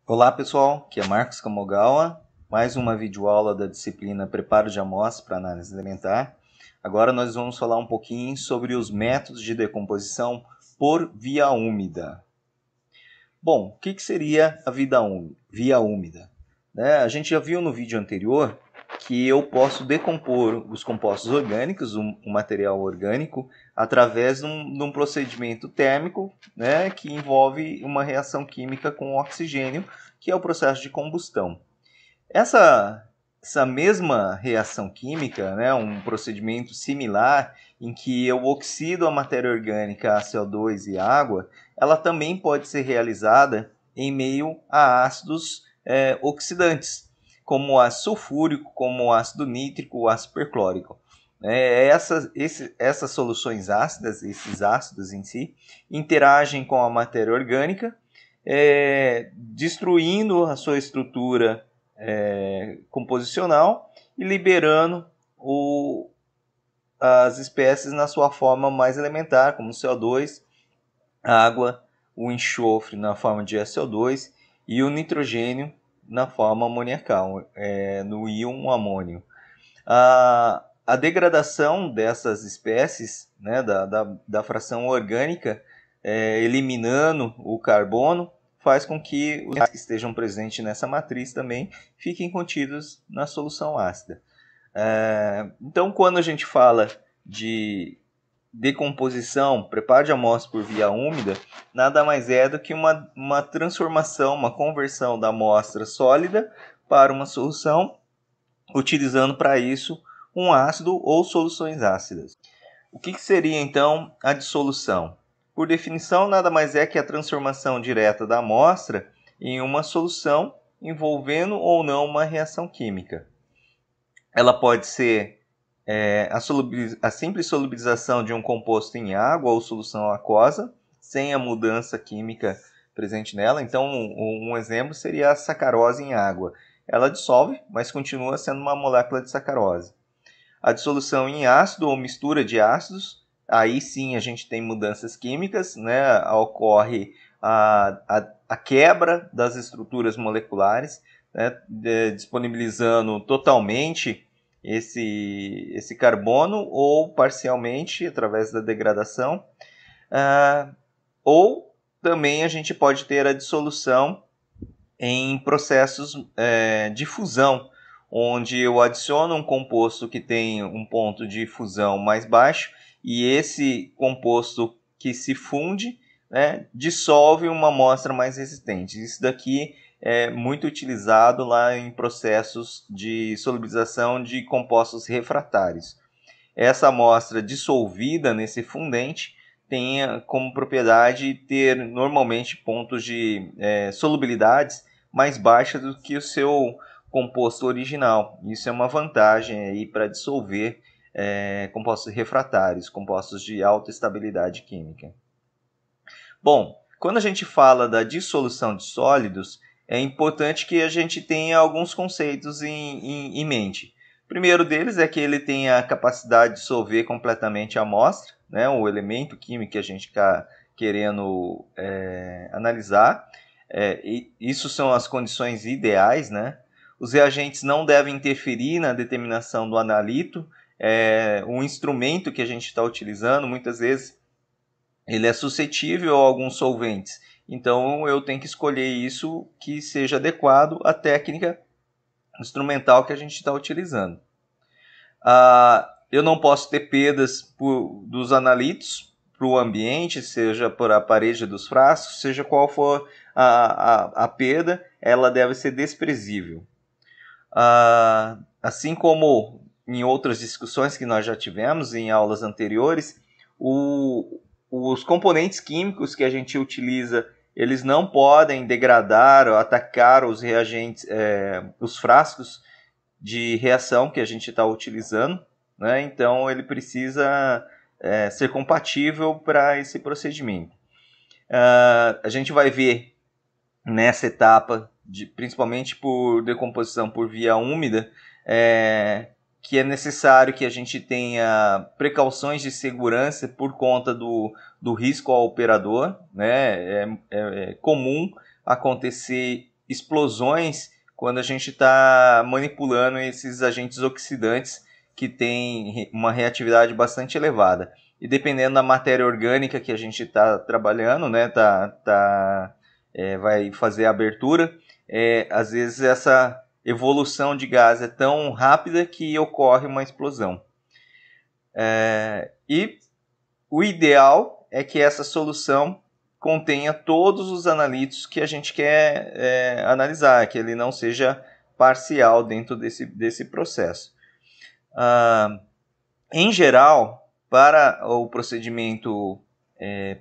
Olá pessoal, aqui é Marcos Kamogawa, mais uma videoaula da disciplina Preparo de Amostras para Análise Elementar. Agora nós vamos falar um pouquinho sobre os métodos de decomposição por via úmida. Bom, o que seria a via úmida? A gente já viu no vídeo anterior que eu posso decompor os compostos orgânicos, o material orgânico, através de um procedimento térmico, que envolve uma reação química com oxigênio, que é o processo de combustão. Essa mesma reação química, um procedimento similar em que eu oxido a matéria orgânica a CO2 e água, ela também pode ser realizada em meio a ácidos oxidantes, como o ácido sulfúrico, como o ácido nítrico, o ácido perclórico. Essas soluções ácidas, esses ácidos em si, interagem com a matéria orgânica, destruindo a sua estrutura composicional e liberando as espécies na sua forma mais elementar, como o CO2, a água, o enxofre na forma de SO2 e o nitrogênio na forma amoniacal, no íon amônio. A degradação dessas espécies, da fração orgânica, eliminando o carbono, faz com que os gases que estejam presentes nessa matriz também fiquem contidos na solução ácida. Então, quando a gente fala de decomposição, preparo de amostras por via úmida, nada mais é do que uma transformação, uma conversão da amostra sólida para uma solução, utilizando para isso um ácido ou soluções ácidas. O que seria então a dissolução? Por definição, nada mais é que a transformação direta da amostra em uma solução envolvendo ou não uma reação química. Ela pode ser a simples solubilização de um composto em água ou solução aquosa, sem a mudança química presente nela. Então, um exemplo seria a sacarose em água. Ela dissolve, mas continua sendo uma molécula de sacarose. A dissolução em ácido ou mistura de ácidos, aí sim a gente tem mudanças químicas, ocorre a quebra das estruturas moleculares, disponibilizando totalmente esse carbono ou parcialmente através da degradação. Ou também a gente pode ter a dissolução em processos de fusão, onde eu adiciono um composto que tem um ponto de fusão mais baixo e esse composto que se funde, dissolve uma amostra mais resistente. Isso daqui é muito utilizado lá em processos de solubilização de compostos refratários. Essa amostra dissolvida nesse fundente tem como propriedade ter normalmente pontos de solubilidades mais baixas do que o seu composto original. Isso é uma vantagem aí para dissolver compostos refratários, compostos de alta estabilidade química. Bom, quando a gente fala da dissolução de sólidos, é importante que a gente tenha alguns conceitos em mente. O primeiro deles é que ele tem a capacidade de dissolver completamente a amostra, o elemento químico que a gente está querendo analisar. Isso são as condições ideais. Os reagentes não devem interferir na determinação do analito. O instrumento que a gente está utilizando, muitas vezes, ele é suscetível a alguns solventes. Então, eu tenho que escolher isso que seja adequado à técnica instrumental que a gente está utilizando. Eu não posso ter perdas dos analitos para o ambiente, seja por a parede dos frascos, seja qual for a perda, ela deve ser desprezível. Assim como em outras discussões que nós já tivemos em aulas anteriores, os componentes químicos que a gente utiliza, eles não podem degradar ou atacar os reagentes, os frascos de reação que a gente está utilizando, Então ele precisa ser compatível para esse procedimento. A gente vai ver nessa etapa, principalmente por decomposição por via úmida, que é necessário que a gente tenha precauções de segurança por conta do risco ao operador. É comum acontecer explosões quando a gente está manipulando esses agentes oxidantes que têm uma reatividade bastante elevada. E dependendo da matéria orgânica que a gente está trabalhando, né, vai fazer a abertura, às vezes essa evolução de gás é tão rápida que ocorre uma explosão. E o ideal é que essa solução contenha todos os analitos que a gente quer analisar, que ele não seja parcial dentro desse processo. Em geral, para o procedimento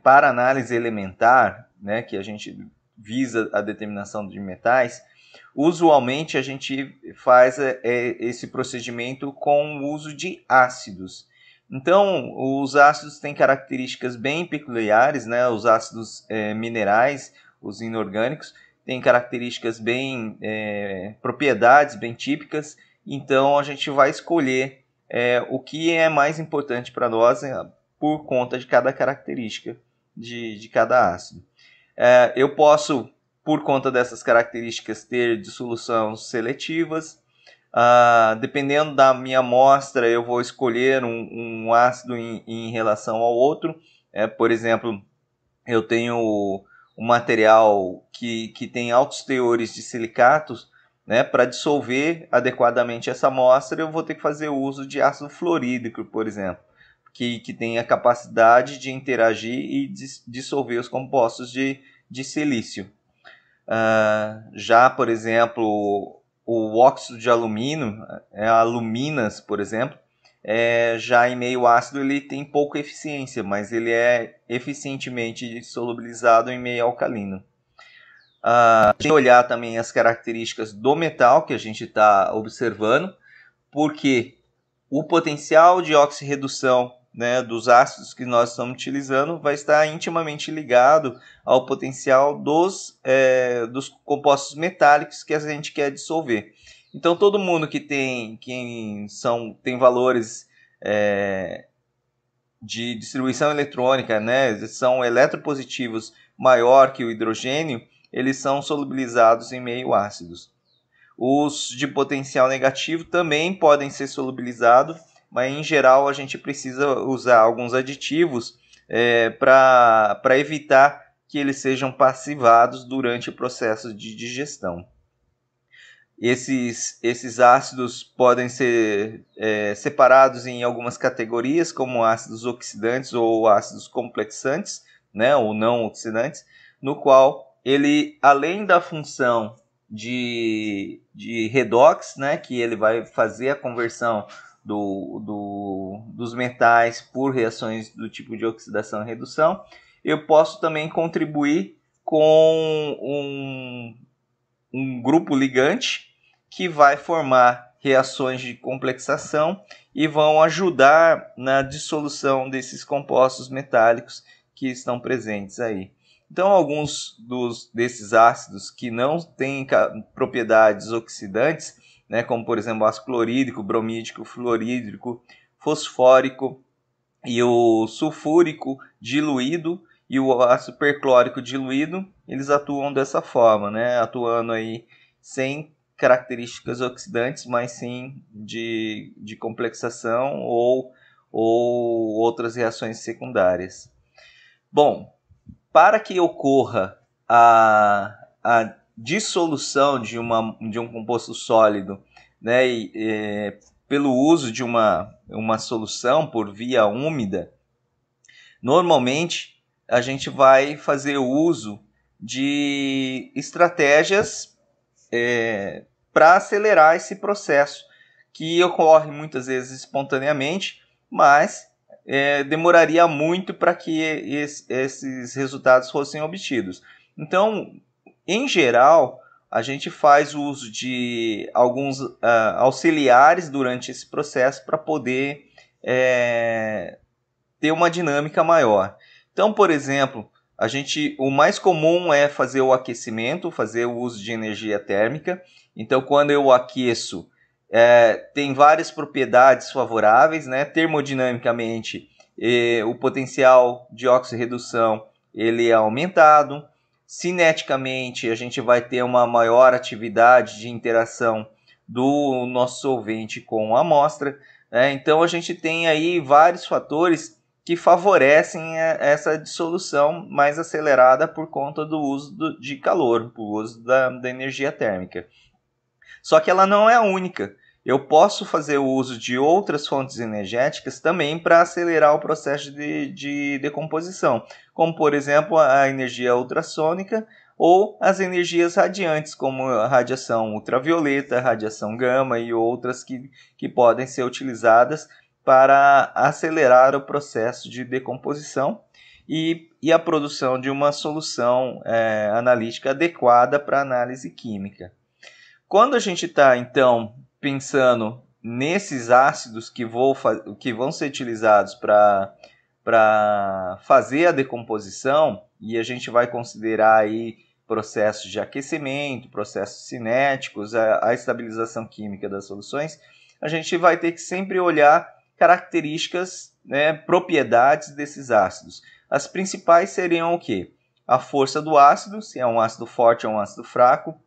para análise elementar, né, que a gente visa a determinação de metais, usualmente a gente faz esse procedimento com o uso de ácidos. Então, os ácidos têm características bem peculiares, né? Os ácidos minerais, os inorgânicos, têm características propriedades bem típicas. Então, a gente vai escolher o que é mais importante para nós por conta de cada característica de cada ácido. Eu posso, por conta dessas características, ter dissoluções seletivas. Dependendo da minha amostra, eu vou escolher um ácido em relação ao outro. Por exemplo, eu tenho um material que tem altos teores de silicatos, né? Para dissolver adequadamente essa amostra, eu vou ter que fazer uso de ácido fluorídrico, por exemplo, que tem a capacidade de interagir e dissolver os compostos de silício. Já, por exemplo, o óxido de alumínio, a aluminas, por exemplo, já em meio ácido ele tem pouca eficiência, mas ele é eficientemente solubilizado em meio alcalino. Tem que olhar também as características do metal que a gente está observando, porque o potencial de oxirredução, né, dos ácidos que nós estamos utilizando vai estar intimamente ligado ao potencial dos compostos metálicos que a gente quer dissolver. Então, todo mundo que tem valores de distribuição eletrônica, né, são eletropositivos maior que o hidrogênio, eles são solubilizados em meio ácidos. Os de potencial negativo também podem ser solubilizados, mas em geral a gente precisa usar alguns aditivos para evitar que eles sejam passivados durante o processo de digestão. Esses ácidos podem ser separados em algumas categorias, como ácidos oxidantes ou ácidos complexantes, né, ou não oxidantes, no qual ele, além da função de redox, né, que ele vai fazer a conversão dos metais por reações do tipo de oxidação e redução, eu posso também contribuir com um grupo ligante que vai formar reações de complexação e vão ajudar na dissolução desses compostos metálicos que estão presentes aí. Então, alguns desses ácidos que não têm propriedades oxidantes, né, como por exemplo o ácido clorídrico, bromídico, fluorídrico, fosfórico e o sulfúrico diluído e o ácido perclórico diluído, eles atuam dessa forma, né, atuando aí sem características oxidantes, mas sim de complexação ou outras reações secundárias. Bom, para que ocorra a dissolução de um composto sólido, né, pelo uso de uma solução por via úmida, normalmente a gente vai fazer uso de estratégias para acelerar esse processo, que ocorre muitas vezes espontaneamente, mas demoraria muito para que esses resultados fossem obtidos. Então, em geral, a gente faz uso de alguns auxiliares durante esse processo para poder ter uma dinâmica maior. Então, por exemplo, o mais comum é fazer o aquecimento, fazer o uso de energia térmica. Então, quando eu aqueço, tem várias propriedades favoráveis, né? Termodinamicamente, o potencial de oxirredução ele é aumentado. cineticamente a gente vai ter uma maior atividade de interação do nosso solvente com a amostra, né? Então a gente tem aí vários fatores que favorecem essa dissolução mais acelerada por conta do uso de calor, por uso da energia térmica. Só que ela não é a única. Eu posso fazer o uso de outras fontes energéticas também para acelerar o processo de decomposição, como por exemplo a energia ultrassônica ou as energias radiantes, como a radiação ultravioleta, radiação gama e outras que podem ser utilizadas para acelerar o processo de decomposição e a produção de uma solução analítica adequada para análise química. Quando a gente está, então, pensando nesses ácidos que vão ser utilizados para fazer a decomposição, e a gente vai considerar aí processos de aquecimento, processos cinéticos, a estabilização química das soluções, a gente vai ter que sempre olhar características, né, propriedades desses ácidos. As principais seriam o quê? A força do ácido, se é um ácido forte ou um ácido fraco,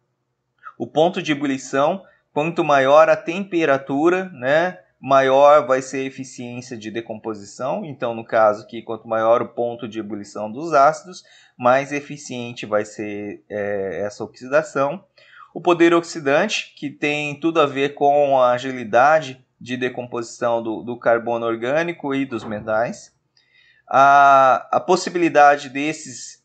o ponto de ebulição, quanto maior a temperatura, né, maior vai ser a eficiência de decomposição. Então, no caso aqui, quanto maior o ponto de ebulição dos ácidos, mais eficiente vai ser essa oxidação. O poder oxidante, que tem tudo a ver com a agilidade de decomposição do carbono orgânico e dos metais. A possibilidade desses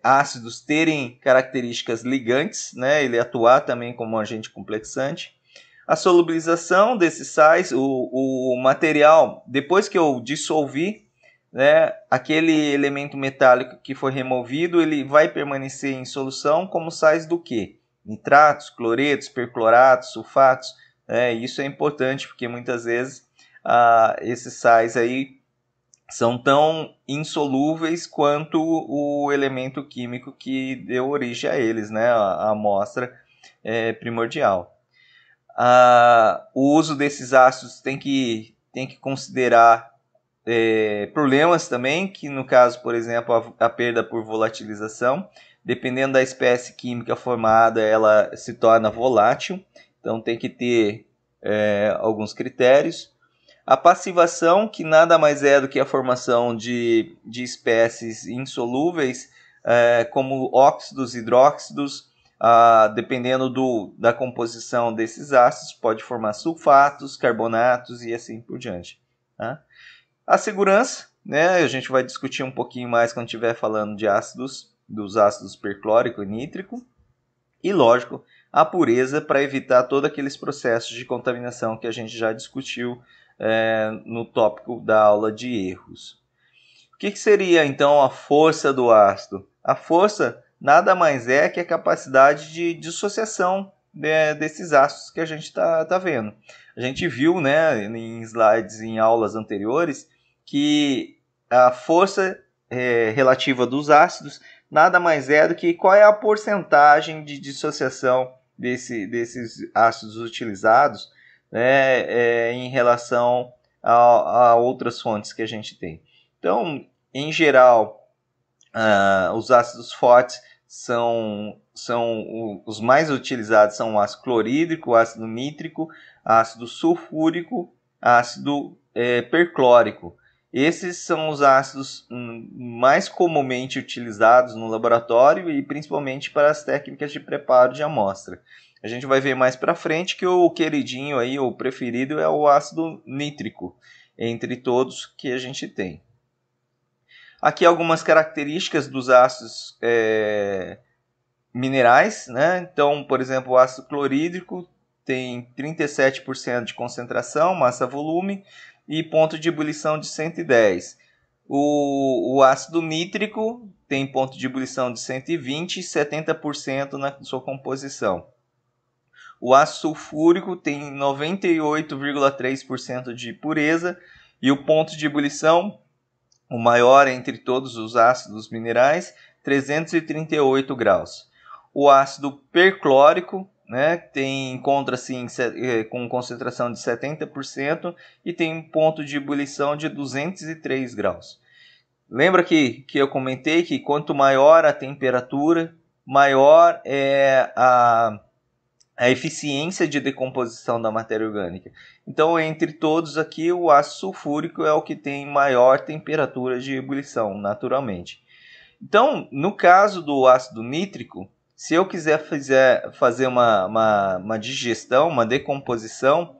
ácidos terem características ligantes, né? Ele atuar também como um agente complexante. A solubilização desses sais, o material, depois que eu dissolvi, né, aquele elemento metálico que foi removido, ele vai permanecer em solução como sais do quê? Nitratos, cloretos, percloratos, sulfatos. Isso é importante porque muitas vezes esses sais aí são tão insolúveis quanto o elemento químico que deu origem a eles, né? A amostra primordial. O uso desses ácidos tem que considerar problemas também, que no caso, por exemplo, a perda por volatilização. Dependendo da espécie química formada, ela se torna volátil, então tem que ter alguns critérios. A passivação, que nada mais é do que a formação de espécies insolúveis, como óxidos, hidróxidos, dependendo da composição desses ácidos, pode formar sulfatos, carbonatos e assim por diante. Tá? A segurança, né, a gente vai discutir um pouquinho mais quando estiver falando de ácidos, dos ácidos perclórico e nítrico. E, lógico, a pureza para evitar todos aqueles processos de contaminação que a gente já discutiu no tópico da aula de erros. O que seria, então, a força do ácido? A força nada mais é que a capacidade de dissociação desses ácidos que a gente está vendo. A gente viu, né, em slides em aulas anteriores que a força relativa dos ácidos nada mais é do que qual é a porcentagem de dissociação desses ácidos utilizados, né, em relação a outras fontes que a gente tem. Então, em geral, os ácidos fortes são os mais utilizados são o ácido clorídrico, o ácido nítrico, ácido sulfúrico, ácido perclórico. Esses são os ácidos mais comumente utilizados no laboratório e principalmente para as técnicas de preparo de amostra. A gente vai ver mais para frente que o queridinho aí, o preferido é o ácido nítrico, entre todos que a gente tem. Aqui algumas características dos ácidos minerais, né? Então, por exemplo, o ácido clorídrico tem 37% de concentração, massa-volume e ponto de ebulição de 110. O ácido nítrico tem ponto de ebulição de 120 e 70% na sua composição. O ácido sulfúrico tem 98,3% de pureza e o ponto de ebulição, o maior entre todos os ácidos minerais, 338 graus. O ácido perclórico, né, encontra-se com concentração de 70% e tem um ponto de ebulição de 203 graus. Lembra que eu comentei que quanto maior a temperatura, maior é a eficiência de decomposição da matéria orgânica. Então, entre todos aqui, o ácido sulfúrico é o que tem maior temperatura de ebulição, naturalmente. Então, no caso do ácido nítrico, se eu quiser fazer uma digestão, uma decomposição,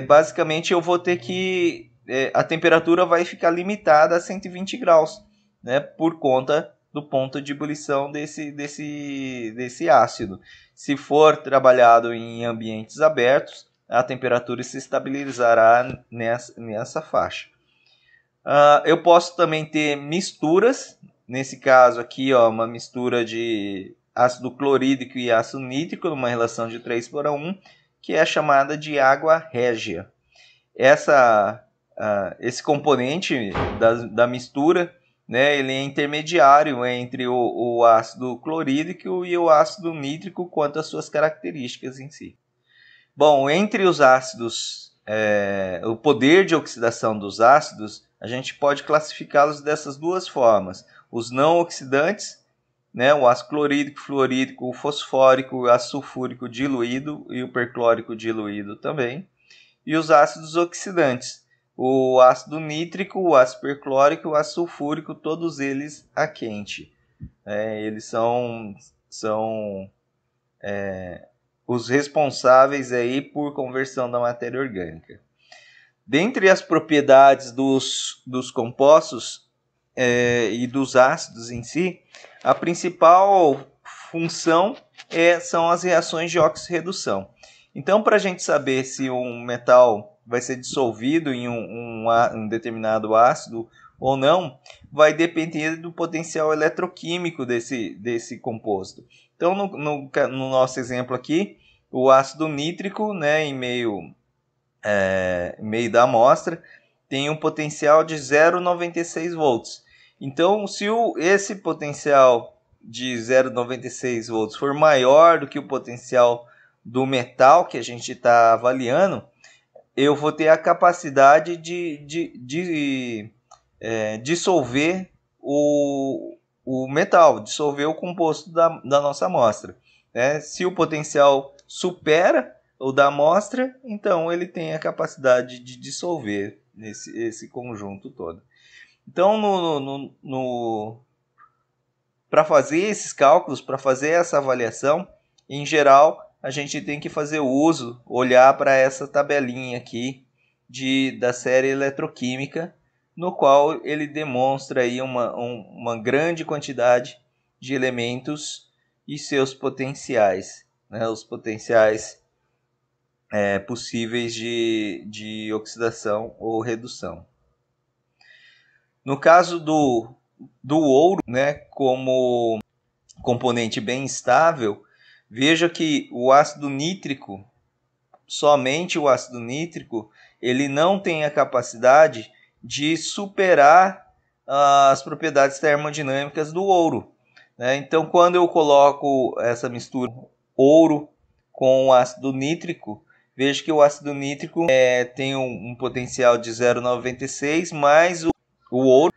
basicamente eu vou ter que... a temperatura vai ficar limitada a 120 graus, né, por conta do ponto de ebulição desse ácido. Se for trabalhado em ambientes abertos, a temperatura se estabilizará nessa faixa. Eu posso também ter misturas. Nesse caso aqui, ó, uma mistura de ácido clorídrico e ácido nítrico, numa relação de 3:1, que é chamada de água régia. Esse componente da mistura, né, ele é intermediário entre o ácido clorídrico e o ácido nítrico quanto às suas características em si. Bom, entre os ácidos, o poder de oxidação dos ácidos, a gente pode classificá-los dessas duas formas. Os não oxidantes, né, o ácido clorídrico, fluorídrico, o fosfórico, o ácido sulfúrico diluído e o perclórico diluído também. E os ácidos oxidantes, o ácido nítrico, o ácido perclórico e o ácido sulfúrico, todos eles a quente. Eles são os responsáveis aí por conversão da matéria orgânica. Dentre as propriedades dos compostos e dos ácidos em si, a principal função são as reações de oxirredução. Então, para a gente saber se um metal vai ser dissolvido em um determinado ácido ou não, vai depender do potencial eletroquímico desse composto. Então, no nosso exemplo aqui, o ácido nítrico, né, em meio da amostra, tem um potencial de 0,96 volts. Então, se esse potencial de 0,96 volts for maior do que o potencial do metal que a gente está avaliando, eu vou ter a capacidade de dissolver o metal, dissolver o composto da nossa amostra. Se o potencial supera o da amostra, então ele tem a capacidade de dissolver esse conjunto todo. Então, para fazer esses cálculos, para fazer essa avaliação, em geral, a gente tem que fazer uso, olhar para essa tabelinha aqui da série eletroquímica, no qual ele demonstra aí uma grande quantidade de elementos e seus potenciais, né, os potenciais possíveis de oxidação ou redução. No caso do ouro, né, como componente bem estável, veja que o ácido nítrico, somente o ácido nítrico, ele não tem a capacidade de superar as propriedades termodinâmicas do ouro, né? Então, quando eu coloco essa mistura ouro com ácido nítrico, vejo que o ácido nítrico tem um potencial de 0,96, mas o ouro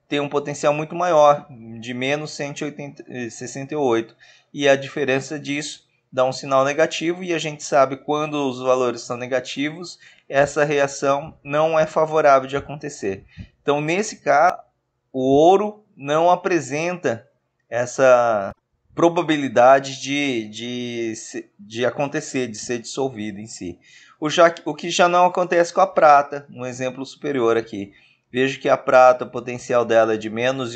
tem um potencial muito maior, de menos 168. E a diferença disso dá um sinal negativo, e a gente sabe quando os valores são negativos, essa reação não é favorável de acontecer. Então, nesse caso, o ouro não apresenta essa probabilidade de acontecer, de ser dissolvido em si. O que já não acontece com a prata, um exemplo superior aqui. Vejo que a prata, o potencial dela é de menos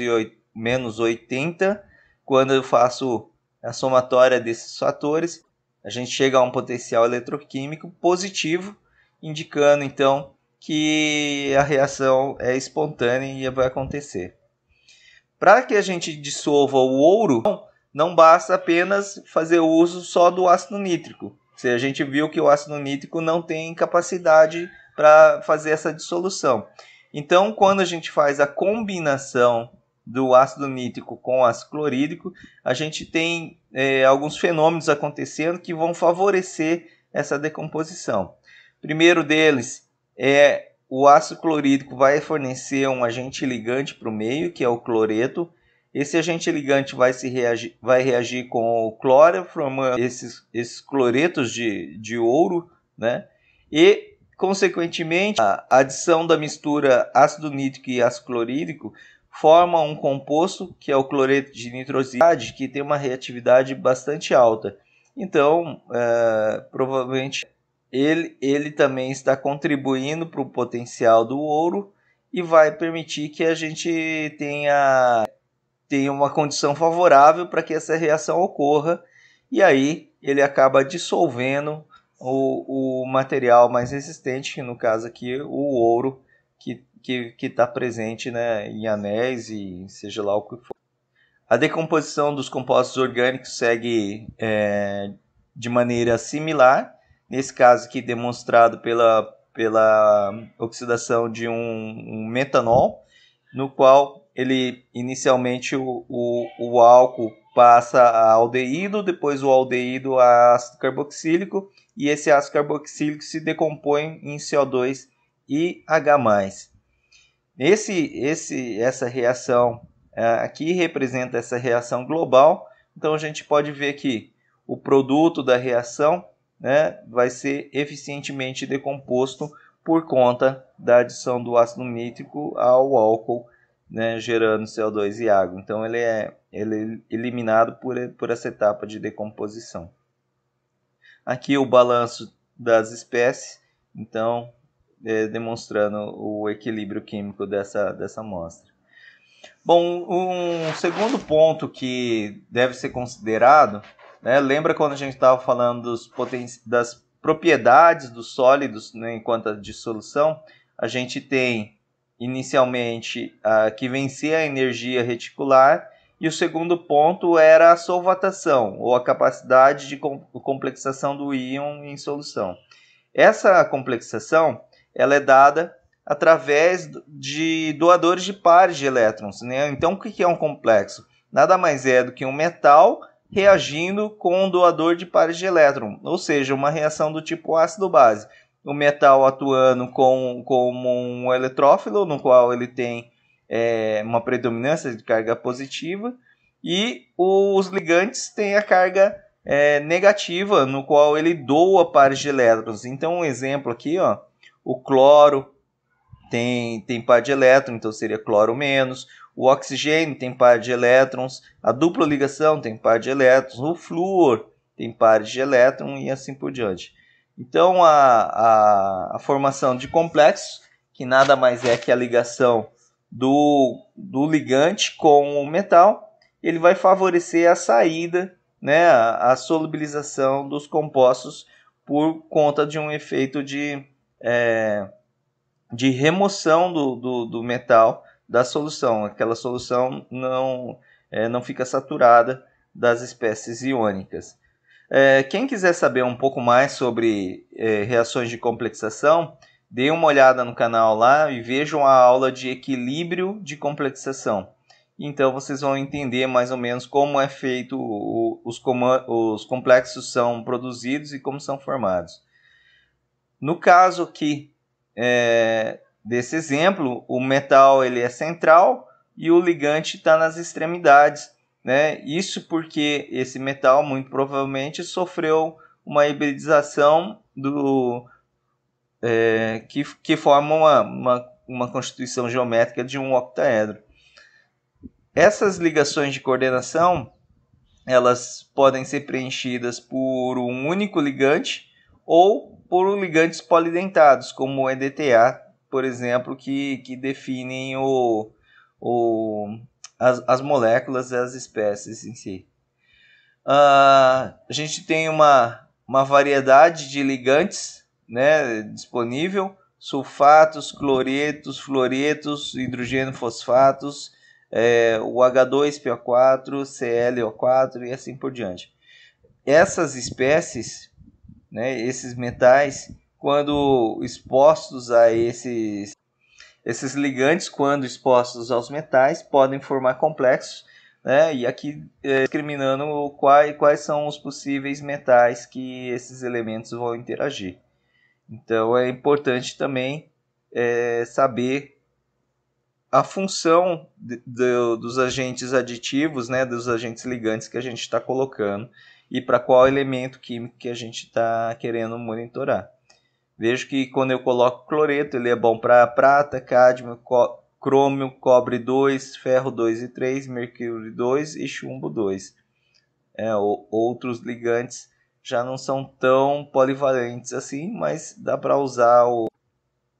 80. Quando eu faço a somatória desses fatores, a gente chega a um potencial eletroquímico positivo, indicando então que a reação é espontânea e vai acontecer. Para que a gente dissolva o ouro, não basta apenas fazer uso só do ácido nítrico. A gente viu que o ácido nítrico não tem capacidade para fazer essa dissolução. Então, quando a gente faz a combinação do ácido nítrico com o ácido clorídrico, a gente tem alguns fenômenos acontecendo que vão favorecer essa decomposição. O primeiro deles é o ácido clorídrico vai fornecer um agente ligante para o meio, que é o cloreto. Esse agente ligante vai reagir com o cloro, formando esses cloretos de ouro, né? E, consequentemente, a adição da mistura ácido nítrico e ácido clorídrico forma um composto, que é o cloreto de nitrosidade, que tem uma reatividade bastante alta. Então, provavelmente, ele também está contribuindo para o potencial do ouro e vai permitir que a gente tenha uma condição favorável para que essa reação ocorra, e aí ele acaba dissolvendo o material mais resistente, que no caso aqui o ouro, que está presente, né, em anéis e seja lá o que for. A decomposição dos compostos orgânicos segue de maneira similar, nesse caso aqui demonstrado pela oxidação de um metanol, no qual ele inicialmente o álcool passa a aldeído, depois o aldeído a ácido carboxílico, e esse ácido carboxílico se decompõe em CO2 e H+. Essa reação aqui representa essa reação global, então a gente pode ver que o produto da reação, né, vai ser eficientemente decomposto por conta da adição do ácido nítrico ao álcool, né, gerando CO2 e água. Então ele é eliminado por essa etapa de decomposição. Aqui o balanço das espécies, então demonstrando o equilíbrio químico dessa amostra. Bom, um segundo ponto que deve ser considerado, né, lembra quando a gente estava falando das propriedades dos sólidos, né, enquanto a dissolução? A gente tem inicialmente que vencer a energia reticular, e o segundo ponto era a solvatação, ou a capacidade de complexação do íon em solução. Essa complexação ela é dada através de doadores de pares de elétrons, né? Então, o que é um complexo? Nada mais é do que um metal reagindo com um doador de pares de elétron, ou seja, uma reação do tipo ácido-base. O metal atuando como um eletrófilo, no qual ele tem uma predominância de carga positiva, e os ligantes têm a carga negativa, no qual ele doa pares de elétrons. Então, um exemplo aqui, ó, o cloro tem par de elétron, então seria cloro menos. O oxigênio tem par de elétrons. A dupla ligação tem par de elétrons. O flúor tem pares de elétron e assim por diante. Então, a formação de complexos, que nada mais é que a ligação do ligante com o metal, ele vai favorecer a saída, né, a solubilização dos compostos por conta de um efeito de remoção do metal da solução. Aquela solução não fica saturada das espécies iônicas. Quem quiser saber um pouco mais sobre reações de complexação, dê uma olhada no canal lá e vejam a aula de equilíbrio de complexação. Então vocês vão entender mais ou menos como é feito, os complexos são produzidos e como são formados. No caso aqui desse exemplo, o metal ele é central e o ligante está nas extremidades, né? Isso porque esse metal muito provavelmente sofreu uma hibridização que forma uma constituição geométrica de um octaedro. Essas ligações de coordenação elas podem ser preenchidas por um único ligante ou por ligantes polidentados, como o EDTA, por exemplo, que definem as moléculas e as espécies em si. A gente tem uma variedade de ligantes, né, disponível: sulfatos, cloretos, fluoretos, hidrogênio fosfatos, o H2PO4, ClO4 e assim por diante. Essas espécies, né, esses metais, quando expostos a esses ligantes, quando expostos aos metais, podem formar complexos, né, e aqui discriminando quais são os possíveis metais que esses elementos vão interagir. Então é importante também saber a função dos agentes aditivos, né, dos agentes ligantes que a gente está colocando e para qual elemento químico que a gente está querendo monitorar. Vejo que quando eu coloco cloreto, ele é bom para prata, cádmio, crômio, cobre 2, ferro 2 e 3, mercúrio 2 e chumbo 2. Outros ligantes já não são tão polivalentes assim, mas dá para usar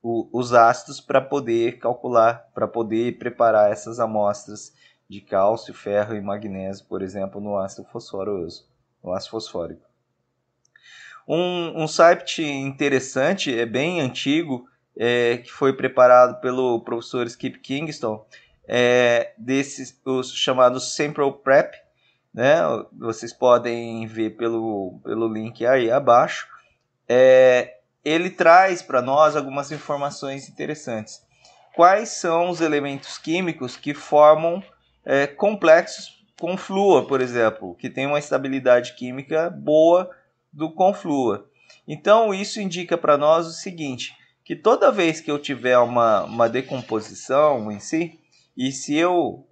os ácidos para poder calcular, para poder preparar essas amostras de cálcio, ferro e magnésio, por exemplo, no ácido fosfórico. Um site interessante, bem antigo, que foi preparado pelo professor Skip Kingston, os chamados Sample Prep, né? Vocês podem ver pelo link aí abaixo. Ele traz para nós algumas informações interessantes. Quais são os elementos químicos que formam complexos com flúor, por exemplo, que tem uma estabilidade química boa do conflúor. Então, isso indica para nós o seguinte, que toda vez que eu tiver uma decomposição em si, e se eu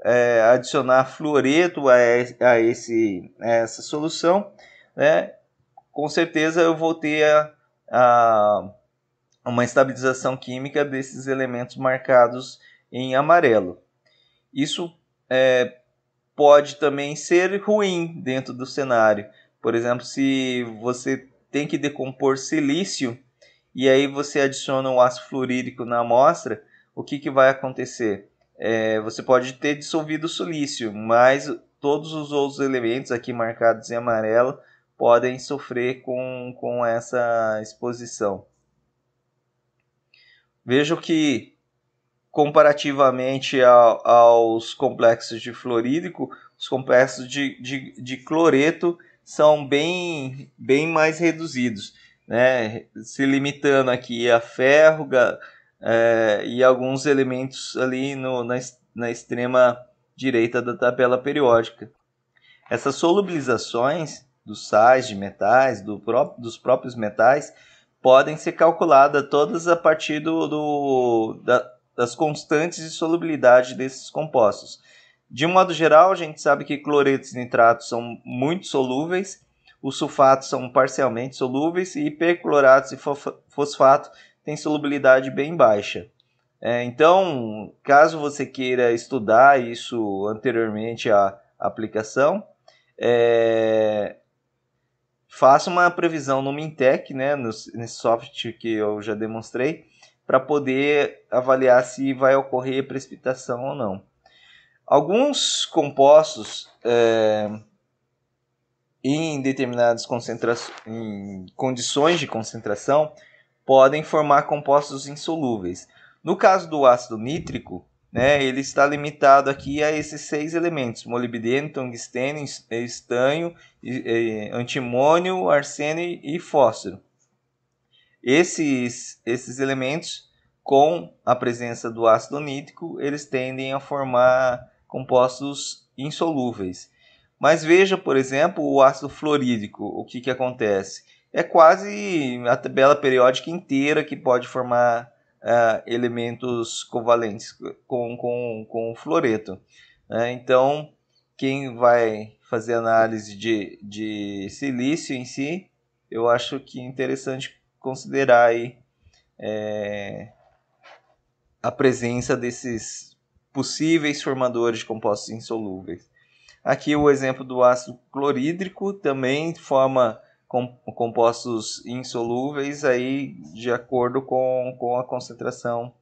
adicionar fluoreto a essa solução, né, com certeza eu vou ter uma estabilização química desses elementos marcados em amarelo. Isso pode também ser ruim dentro do cenário. Por exemplo, se você tem que decompor silício e aí você adiciona o ácido fluorídrico na amostra, o que vai acontecer? Você pode ter dissolvido o silício, mas todos os outros elementos aqui marcados em amarelo podem sofrer com essa exposição. Vejo que, comparativamente aos complexos de fluorídrico, os complexos de cloreto são bem mais reduzidos, né? Se limitando aqui a ferro e alguns elementos ali na extrema direita da tabela periódica. Essas solubilizações dos sais, de metais, dos próprios metais, podem ser calculadas todas a partir das constantes de solubilidade desses compostos. De um modo geral, a gente sabe que cloretos e nitratos são muito solúveis, os sulfatos são parcialmente solúveis e percloratos e fosfato têm solubilidade bem baixa. Então, caso você queira estudar isso anteriormente à aplicação, faça uma previsão no Mintec, né, nesse software que eu já demonstrei, para poder avaliar se vai ocorrer precipitação ou não. Alguns compostos em determinadas em condições de concentração podem formar compostos insolúveis. No caso do ácido nítrico, né, ele está limitado aqui a esses 6 elementos: molibdênio, tungstênio, estanho, antimônio, arsênio e fósforo. Esses elementos, com a presença do ácido nítrico, eles tendem a formar compostos insolúveis. Mas veja, por exemplo, o ácido fluorídrico, o que acontece? É quase a tabela periódica inteira que pode formar elementos covalentes com o fluoreto. Então, quem vai fazer análise de silício em si, eu acho que é interessante considerar aí, a presença desses possíveis formadores de compostos insolúveis. Aqui o exemplo do ácido clorídrico também forma compostos insolúveis aí de acordo com a concentração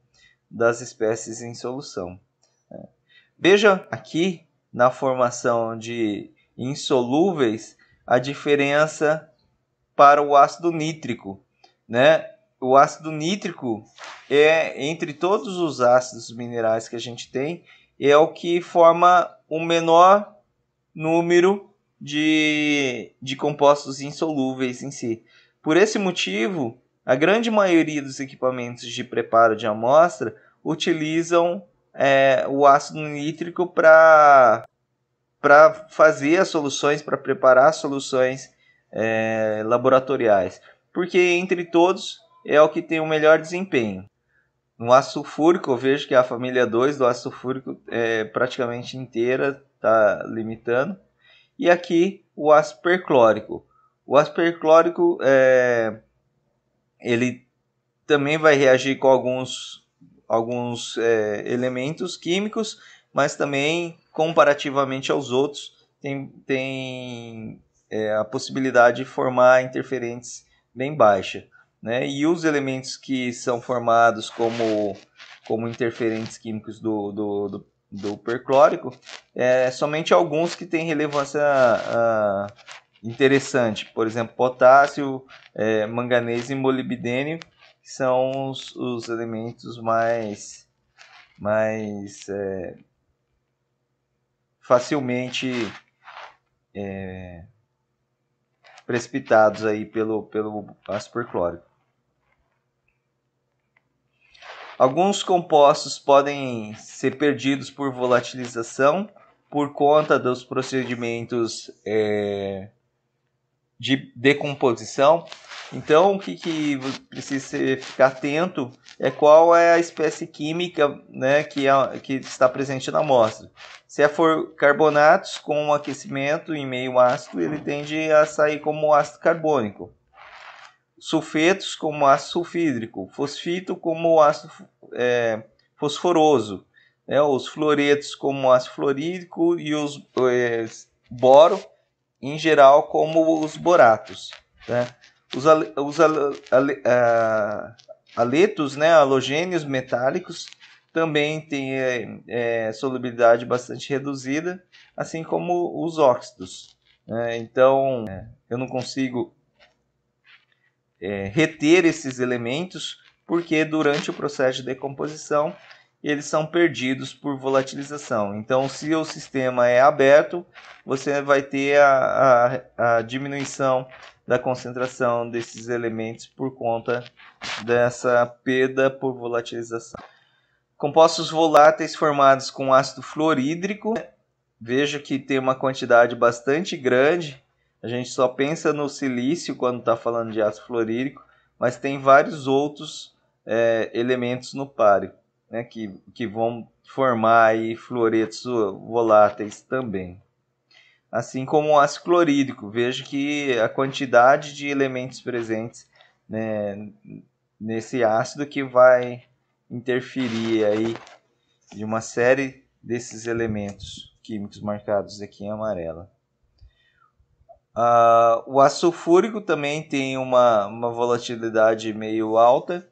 das espécies em solução. Veja aqui na formação de insolúveis a diferença para o ácido nítrico, né? O ácido nítrico entre todos os ácidos minerais que a gente tem, é o que forma o menor número de compostos insolúveis em si. Por esse motivo, a grande maioria dos equipamentos de preparo de amostra utilizam o ácido nítrico para fazer as soluções, para preparar as soluções laboratoriais, porque entre todos é o que tem o melhor desempenho. No ácido sulfúrico, eu vejo que a família 2 do ácido sulfúrico é praticamente inteira, está limitando. E aqui o ácido perclórico. O ácido perclórico ele também vai reagir com alguns elementos químicos, mas também, comparativamente aos outros, tem a possibilidade de formar interferentes bem baixa. Né? E os elementos que são formados como interferentes químicos do perclórico, somente alguns que têm relevância interessante. Por exemplo, potássio, manganês e molibdênio, que são os elementos mais facilmente precipitados aí pelo ácido perclórico. Alguns compostos podem ser perdidos por volatilização por conta dos procedimentos de decomposição. Então, o que precisa ficar atento é qual é a espécie química, né, que está presente na amostra. Se for carbonatos com aquecimento em meio ácido, ele tende a sair como ácido carbônico. Sulfetos como ácido sulfídrico, fosfito como ácido fosforoso, né? Os fluoretos como ácido fluorídrico e os boro, em geral, como os boratos. Né? Os aletos, né, halogênios metálicos, também têm solubilidade bastante reduzida, assim como os óxidos. Né? Então, eu não consigo reter esses elementos, porque durante o processo de decomposição eles são perdidos por volatilização. Então, se o sistema é aberto, você vai ter a diminuição da concentração desses elementos por conta dessa perda por volatilização. Compostos voláteis formados com ácido fluorídrico, veja que tem uma quantidade bastante grande. A gente só pensa no silício quando está falando de ácido fluorídrico, mas tem vários outros elementos no páreo, né, que vão formar aí fluoretos voláteis também. Assim como o ácido clorídrico, veja que a quantidade de elementos presentes, né, nesse ácido que vai interferir aí de uma série desses elementos químicos marcados aqui em amarelo. O ácido sulfúrico também tem uma volatilidade meio alta,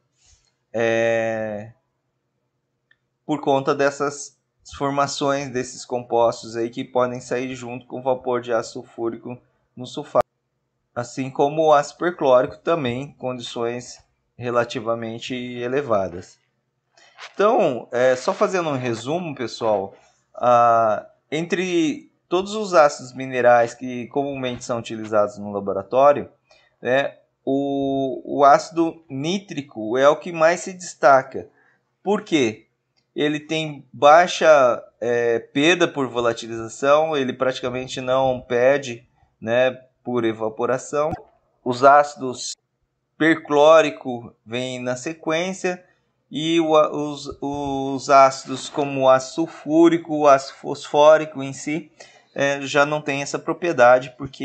por conta dessas formações desses compostos aí que podem sair junto com o vapor de ácido sulfúrico no sulfato. Assim como o ácido perclórico também, em condições relativamente elevadas. Então, só fazendo um resumo, pessoal, entre todos os ácidos minerais que comumente são utilizados no laboratório, né, o ácido nítrico é o que mais se destaca. Por quê? Ele tem baixa perda por volatilização, ele praticamente não perde, né, por evaporação. Os ácidos perclórico vêm na sequência, e os ácidos como o ácido sulfúrico, o ácido fosfórico em si, já não tem essa propriedade, porque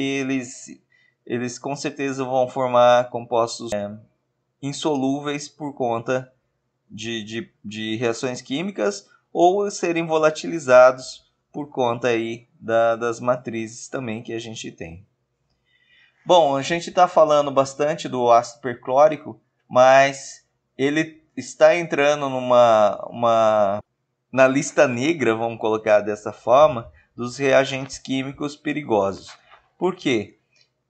eles com certeza vão formar compostos insolúveis por conta de reações químicas, ou serem volatilizados por conta aí das matrizes também que a gente tem. Bom, a gente está falando bastante do ácido perclórico, mas ele está entrando na lista negra, vamos colocar dessa forma, dos reagentes químicos perigosos. Por quê?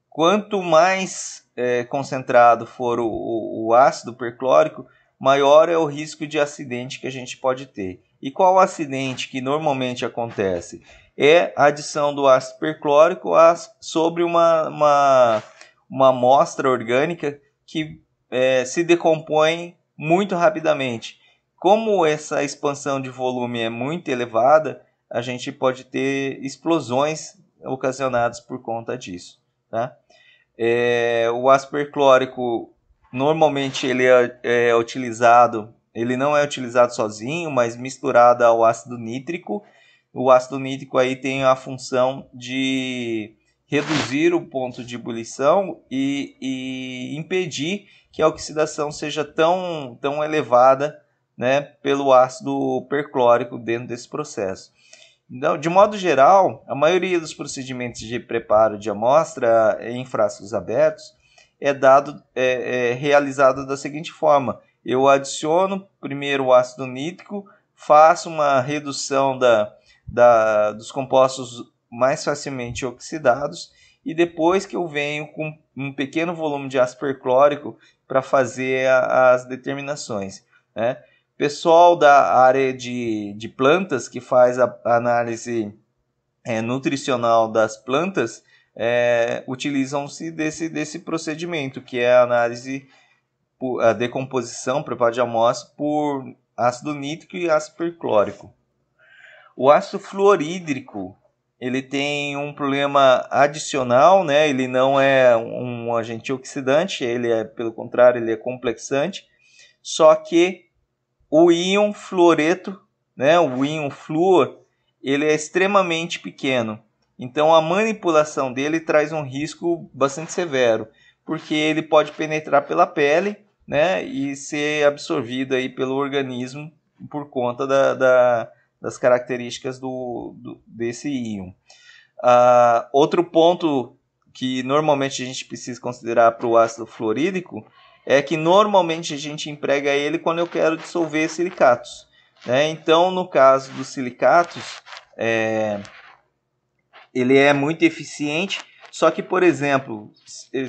Quanto mais concentrado for o ácido perclórico, maior é o risco de acidente que a gente pode ter. E qual acidente que normalmente acontece? É a adição do ácido perclórico sobre uma amostra orgânica que se decompõe muito rapidamente. Como essa expansão de volume é muito elevada, a gente pode ter explosões ocasionadas por conta disso. Tá? O ácido perclórico, normalmente ele é utilizado ele não é utilizado sozinho, mas misturado ao ácido nítrico. O ácido nítrico aí tem a função de reduzir o ponto de ebulição e impedir que a oxidação seja tão elevada, né, pelo ácido perclórico dentro desse processo. Então, de modo geral, a maioria dos procedimentos de preparo de amostra em frascos abertos é realizado da seguinte forma: eu adiciono primeiro o ácido nítrico, faço uma redução dos compostos mais facilmente oxidados, e depois que eu venho com um pequeno volume de ácido perclórico para fazer as determinações, né? Pessoal da área de plantas que faz a análise nutricional das plantas utilizam-se desse procedimento, que é a análise, a decomposição, preparo de amostra por ácido nítrico e ácido perclórico. O ácido fluorídrico, ele tem um problema adicional, né? Ele não é um agente oxidante, pelo contrário, ele é complexante, só que o íon fluoreto, né, o íon flúor, ele é extremamente pequeno. Então a manipulação dele traz um risco bastante severo, porque ele pode penetrar pela pele, né, e ser absorvido aí pelo organismo por conta das características desse íon. Outro ponto que normalmente a gente precisa considerar para o ácido fluorídrico é que normalmente a gente emprega ele quando eu quero dissolver silicatos, né? Então, no caso dos silicatos, ele é muito eficiente, só que, por exemplo,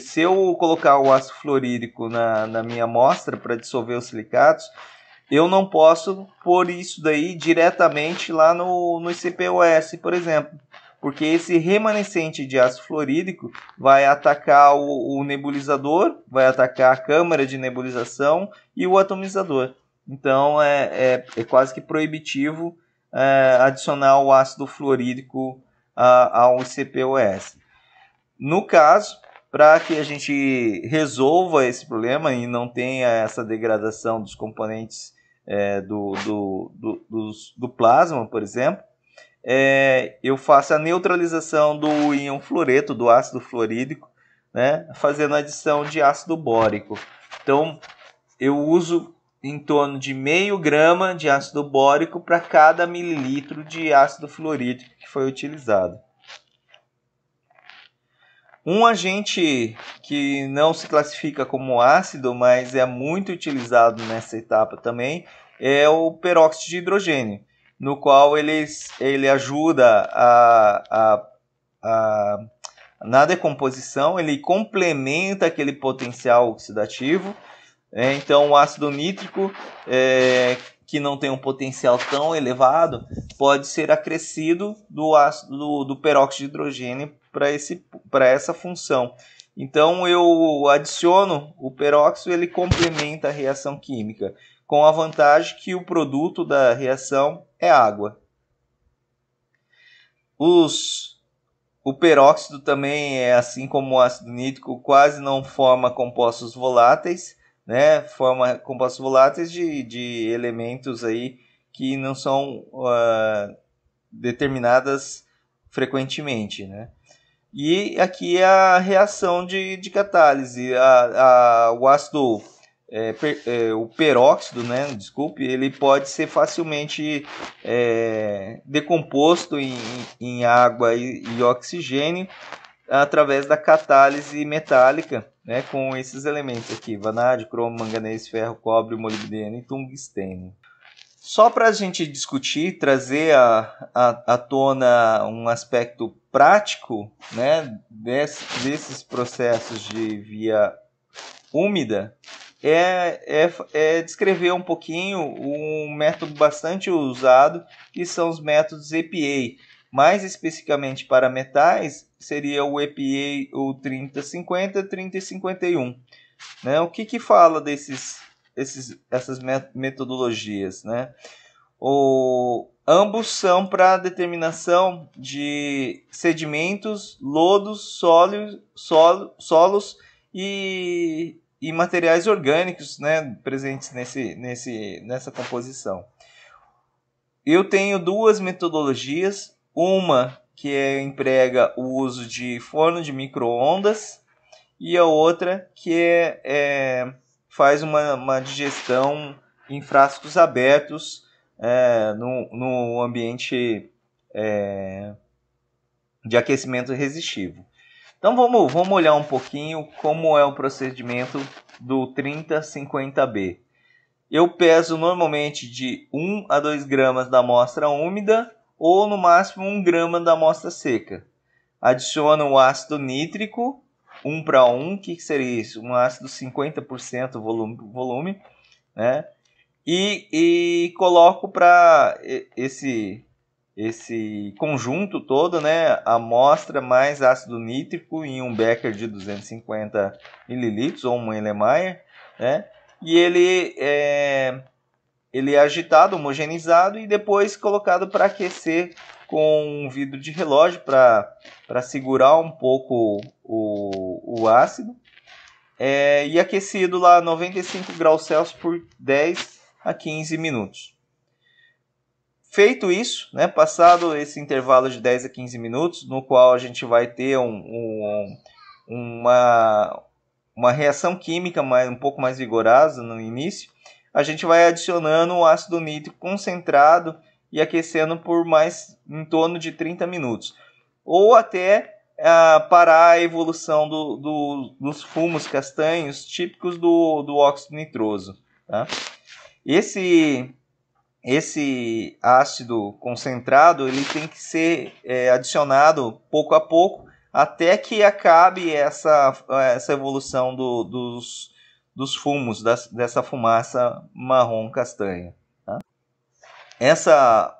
se eu colocar o ácido fluorídrico na minha amostra para dissolver os silicatos, eu não posso pôr isso daí diretamente lá no ICP-OS, por exemplo, porque esse remanescente de ácido fluorídrico vai atacar o nebulizador, vai atacar a câmara de nebulização e o atomizador. Então é quase que proibitivo adicionar o ácido fluorídrico ao ICP-OS. No caso, para que a gente resolva esse problema e não tenha essa degradação dos componentes do plasma, por exemplo, eu faço a neutralização do íon fluoreto, do ácido fluorídrico, né, fazendo a adição de ácido bórico. Então, eu uso em torno de meio grama de ácido bórico para cada mililitro de ácido fluorídrico que foi utilizado. Um agente que não se classifica como ácido, mas é muito utilizado nessa etapa também, é o peróxido de hidrogênio, no qual ele ajuda na decomposição, ele complementa aquele potencial oxidativo. Então, o ácido nítrico, que não tem um potencial tão elevado, pode ser acrescido do peróxido de hidrogênio para essa função. Então, eu adiciono o peróxido, ele complementa a reação química, com a vantagem que o produto da reação é água. O peróxido também, assim como o ácido nítrico, quase não forma compostos voláteis, né? Forma compostos voláteis de elementos aí que não são determinadas frequentemente, né? E aqui é a reação de catálise. O ácido, o peróxido, né? Desculpe, ele pode ser facilmente decomposto em água e oxigênio através da catálise metálica, né, com esses elementos aqui: vanádio, cromo, manganês, ferro, cobre, molibdênio e tungstênio. Só para a gente discutir, trazer à tona um aspecto prático, né, desses processos de via úmida, descrever um pouquinho um método bastante usado, que são os métodos EPA. Mais especificamente para metais, seria o EPA, o 3050 e 3051. Né? O que fala essas metodologias? Né? Ambos são para determinação de sedimentos, lodos, solos e e materiais orgânicos, né, presentes nessa composição. Eu tenho duas metodologias, uma que emprega o uso de forno de micro-ondas e a outra que faz uma digestão em frascos abertos no ambiente de aquecimento resistivo. Então vamos olhar um pouquinho como é o procedimento do 3050B. Eu peso normalmente de 1 a 2 gramas da amostra úmida ou no máximo 1 grama da amostra seca. Adiciono o ácido nítrico 1 para 1, o que seria isso? Um ácido 50% volume, né? E coloco para esse conjunto todo, né, amostra mais ácido nítrico em um becker de 250 ml ou um Erlenmeyer, né? E ele é agitado, homogeneizado e depois colocado para aquecer com um vidro de relógio para segurar um pouco o ácido. E aquecido lá a 95 graus Celsius por 10 a 15 minutos. Feito isso, né, passado esse intervalo de 10 a 15 minutos, no qual a gente vai ter uma reação química um pouco mais vigorosa no início, a gente vai adicionando o ácido nítrico concentrado e aquecendo por mais em torno de 30 minutos. Ou até parar a evolução dos fumos castanhos típicos do óxido nitroso. Tá? Esse ácido concentrado ele tem que ser adicionado pouco a pouco até que acabe essa evolução dos fumos, dessa fumaça marrom castanha. Tá? Essa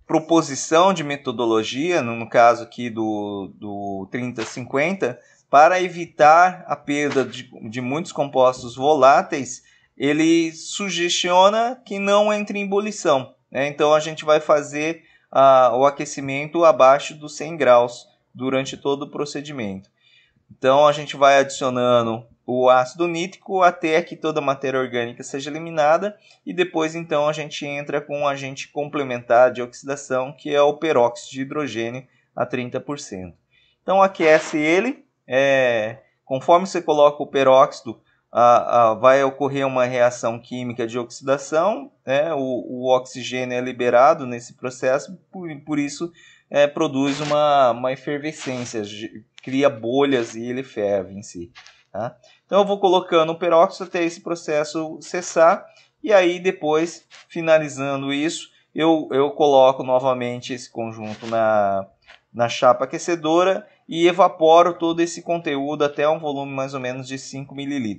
proposição de metodologia, no caso aqui do 3050, para evitar a perda de muitos compostos voláteis, ele sugestiona que não entre em ebulição, né? Então a gente vai fazer o aquecimento abaixo dos 100 graus durante todo o procedimento. Então a gente vai adicionando o ácido nítrico até que toda a matéria orgânica seja eliminada e depois então a gente entra com um agente complementar de oxidação que é o peróxido de hidrogênio a 30%. Então aquece ele, conforme você coloca o peróxido, vai ocorrer uma reação química de oxidação, né? O oxigênio é liberado nesse processo, por isso produz uma efervescência, cria bolhas e ele ferve em si. Tá? Então eu vou colocando o peróxido até esse processo cessar e aí depois, finalizando isso, eu coloco novamente esse conjunto na chapa aquecedora e evaporo todo esse conteúdo até um volume mais ou menos de 5 ml.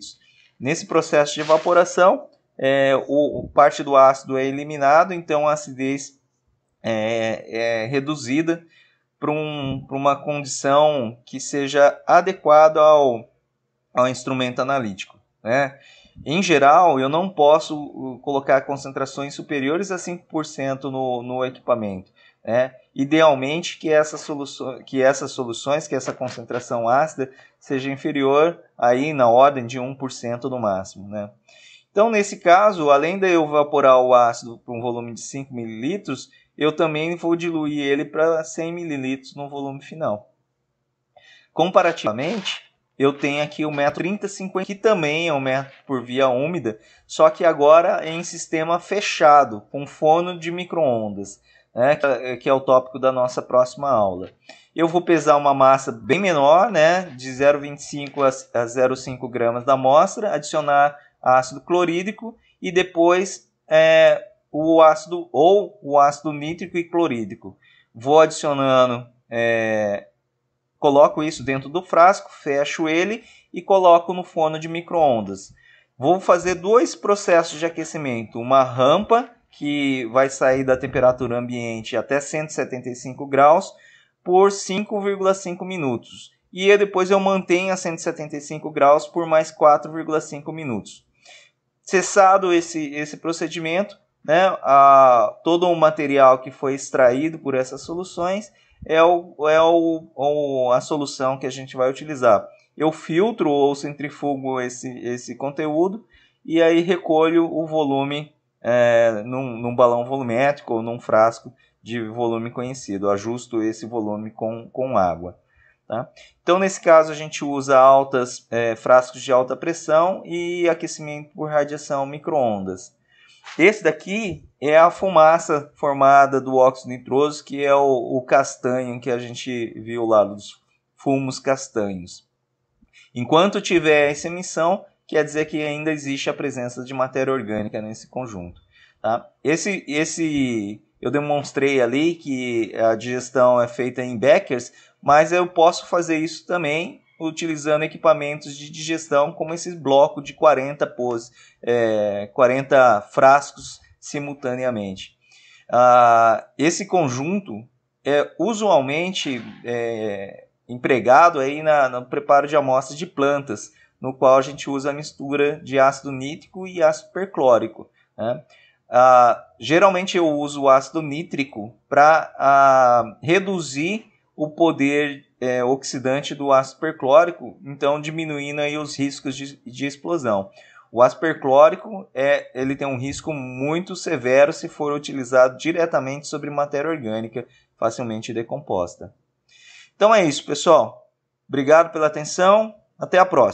Nesse processo de evaporação, parte do ácido é eliminado, então a acidez é reduzida para uma condição que seja adequada ao instrumento analítico, né? Em geral, eu não posso colocar concentrações superiores a 5% no equipamento, né? Idealmente que essa concentração ácida seja inferior aí na ordem de 1% no máximo, né? Então, nesse caso, além de eu evaporar o ácido para um volume de 5 ml, eu também vou diluir ele para 100 ml no volume final. Comparativamente, eu tenho aqui o método 3050, que também é um método por via úmida, só que agora em sistema fechado, com forno de micro-ondas, né, que é o tópico da nossa próxima aula. Eu vou pesar uma massa bem menor, né, de 0,25 a 0,5 gramas da amostra, adicionar ácido clorídrico e depois o ácido nítrico e clorídrico. Vou adicionando, coloco isso dentro do frasco, fecho ele e coloco no forno de micro-ondas. Vou fazer dois processos de aquecimento, uma rampa que vai sair da temperatura ambiente até 175 graus por 5,5 minutos. E depois eu mantenho a 175 graus por mais 4,5 minutos. Cessado esse procedimento, né, todo o material que foi extraído por essas soluções é a solução que a gente vai utilizar. eu filtro ou centrifugo esse conteúdo e aí recolho o volume num balão volumétrico ou num frasco de volume conhecido. Ajusto esse volume com água. Tá? Então, nesse caso, a gente usa frascos de alta pressão e aquecimento por radiação micro-ondas. Esse daqui é a fumaça formada do óxido nitroso, que é o castanho que a gente viu lá, dos fumos castanhos. Enquanto tiver essa emissão, quer dizer que ainda existe a presença de matéria orgânica nesse conjunto. Tá? Eu demonstrei ali que a digestão é feita em Beckers, mas eu posso fazer isso também utilizando equipamentos de digestão como esse bloco de 40 frascos simultaneamente. Esse conjunto é usualmente empregado aí no preparo de amostras de plantas, no qual a gente usa a mistura de ácido nítrico e ácido perclórico, né? Geralmente eu uso o ácido nítrico para reduzir o poder oxidante do ácido perclórico, então diminuindo aí os riscos de explosão. O ácido perclórico ele tem um risco muito severo se for utilizado diretamente sobre matéria orgânica facilmente decomposta. Então é isso, pessoal. Obrigado pela atenção. Até a próxima.